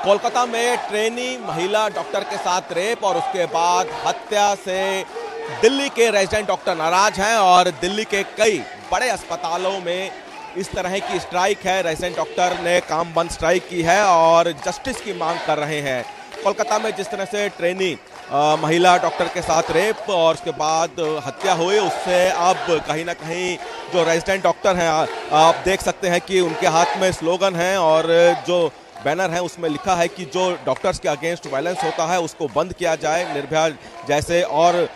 कोलकाता में ट्रेनी महिला डॉक्टर के साथ रेप और उसके बाद हत्या से दिल्ली के रेजिडेंट डॉक्टर नाराज हैं और दिल्ली के कई बड़े अस्पतालों में इस तरह की स्ट्राइक है। रेजिडेंट डॉक्टर ने काम बंद स्ट्राइक की है और जस्टिस की मांग कर रहे हैं। कोलकाता में जिस तरह से ट्रेनी महिला डॉक्टर के साथ रेप और उसके बाद हत्या हुई, उससे अब कहीं ना कहीं जो रेजिडेंट डॉक्टर हैं, आप देख सकते हैं कि उनके हाथ में स्लोगन है और जो बैनर है उसमें लिखा है कि जो डॉक्टर्स के अगेंस्ट वायलेंस होता है उसको बंद किया जाए, निर्भया जैसे और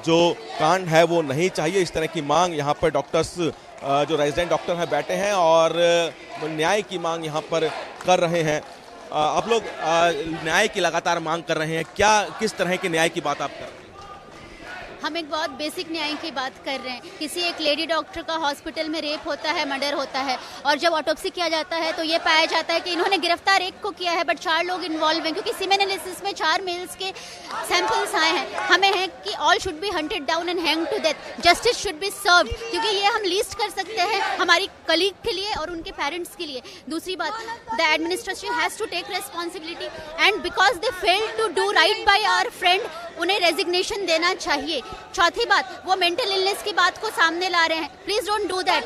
जो कांड है वो नहीं चाहिए। इस तरह की मांग यहाँ पर डॉक्टर्स जो रेजिडेंट डॉक्टर हैं बैठे हैं और न्याय की मांग यहाँ पर कर रहे हैं। आप लोग न्याय की लगातार मांग कर रहे हैं, क्या किस तरह के न्याय की बात आप कर रहे हैं? हम एक बहुत बेसिक न्याय की बात कर रहे हैं। किसी एक लेडी डॉक्टर का हॉस्पिटल में रेप होता है, मर्डर होता है और जब ऑटोप्सी किया जाता है तो ये पाया जाता है कि इन्होंने गिरफ्तार एक को किया है बट 4 लोग इन्वॉल्व हैं, क्योंकि सीमेन एनालिसिस में 4 मेल्स के सैंपल्स आए हैं। हमें है कि all should be hunted down and hang to death, justice should be served, क्योंकि ये हम लीस्ट कर सकते हैं हमारी कलीग के लिए और उनके पेरेंट्स के लिए। दूसरी बात, the administration has to take responsibility and because they failed to do right by our friend, उन्हें रेजिग्नेशन देना चाहिए। चौथी बात, वो मेंटल इलनेस की बात को सामने ला रहे हैं, प्लीज डोंट डू दैट।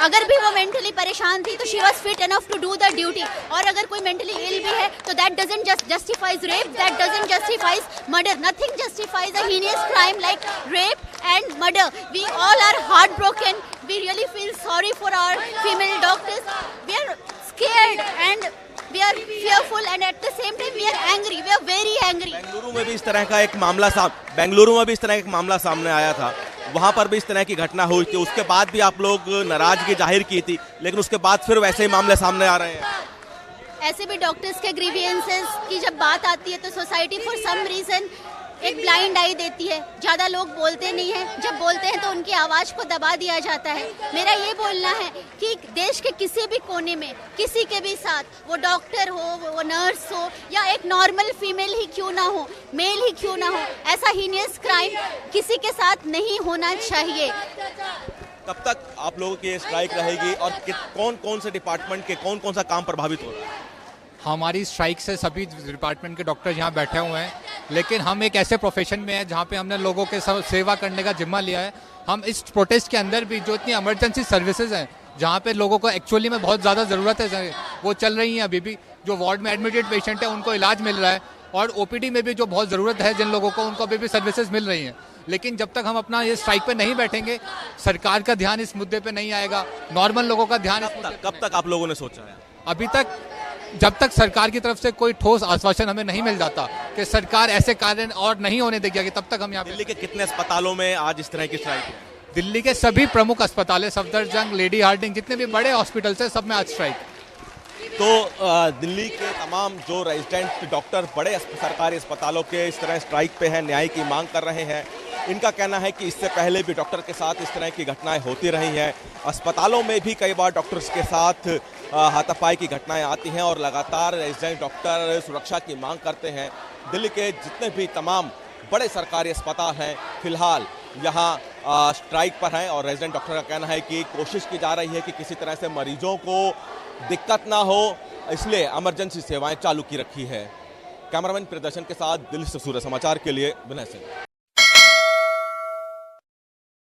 अगर भी वो मेंटली परेशान थी तो she was fit enough to do the duty, और अगर कोई मेंटली इल भी है तो that doesn't justifies rape, that doesn't justifies murder. Nothing justifies a heinous crime like rape and murder. We all are heart broken, we really feel sorry for our female doctors, we are scared and we are fearful and at the same time we are angry, we are very angry। Bengaluru में भी इस तरह का एक मामला सामने आया था, वहां पर भी इस तरह की घटना हुई थी, उसके बाद भी आप लोग नाराजगी जाहिर की थी, लेकिन उसके बाद फिर वैसे ही मामले सामने आ रहे हैं। ऐसे भी डॉक्टर्स के ग्रीवियंसेस की जब बात आती है तो सोसाइटी फॉर सम रीजन एक ब्लाइंड आई देती है, ज्यादा लोग बोलते नहीं हैं, जब बोलते हैं तो उनकी आवाज को दबा दिया जाता है। मेरा ये बोलना है कि देश के किसी भी कोने में किसी के भी साथ, वो डॉक्टर हो, वो नर्स हो या एक नॉर्मल फीमेल ही क्यों ना हो, मेल ही क्यों ना हो, ऐसा हीनियस क्राइम किसी के साथ नहीं होना चाहिए। कब तक आप लोगों की स्ट्राइक रहेगी और कौन कौन से डिपार्टमेंट के कौन कौन सा काम प्रभावित हो रहा है? हमारी स्ट्राइक से सभी डिपार्टमेंट के डॉक्टर यहाँ बैठे हुए हैं, लेकिन हम एक ऐसे प्रोफेशन में हैं जहाँ पे हमने लोगों के सेवा करने का जिम्मा लिया है। हम इस प्रोटेस्ट के अंदर भी जो इतनी इमरजेंसी सर्विसेज हैं जहाँ पे लोगों को एक्चुअली में बहुत ज़्यादा ज़रूरत है, वो चल रही हैं अभी भी। जो वार्ड में एडमिटेड पेशेंट है उनको इलाज मिल रहा है और ओपीडी में भी जो बहुत ज़रूरत है जिन लोगों को, उनको अभी भी सर्विसेज मिल रही हैं। लेकिन जब तक हम अपना ये स्ट्राइक पे नहीं बैठेंगे, सरकार का ध्यान इस मुद्दे पे नहीं आएगा, नॉर्मल लोगों का ध्यान कब तक आप लोगों ने सोचा है? अभी तक जब तक सरकार की तरफ से कोई ठोस आश्वासन हमें नहीं मिल जाता कि सरकार ऐसे कार्य और नहीं होने देगी, तब तक हम यहाँ। दिल्ली के कितने अस्पतालों में आज इस तरह की स्ट्राइक है? दिल्ली के सभी प्रमुख अस्पताल है, सफदरजंग, लेडी हार्डिंग, जितने भी बड़े हॉस्पिटल्स हैं, सब में आज स्ट्राइक। तो दिल्ली के तमाम जो रेजिडेंट डॉक्टर बड़े सरकारी अस्पतालों के इस तरह स्ट्राइक पे हैं, न्याय की मांग कर रहे हैं। इनका कहना है कि इससे पहले भी डॉक्टर के साथ इस तरह की घटनाएं होती रही हैं, अस्पतालों में भी कई बार डॉक्टर्स के साथ हाथापाई की घटनाएं आती हैं और लगातार रेजिडेंट डॉक्टर सुरक्षा की मांग करते हैं। दिल्ली के जितने भी तमाम बड़े सरकारी अस्पताल हैं फिलहाल यहाँ स्ट्राइक पर हैं और रेजिडेंट डॉक्टर का कहना है कि कोशिश की जा रही है कि किसी तरह से मरीजों को दिक्कत ना हो, इसलिए इमरजेंसी सेवाएं चालू की रखी है। कैमरामैन प्रदर्शन के साथ दिल्ली से सूर्य समाचार के लिए विनय सिंह।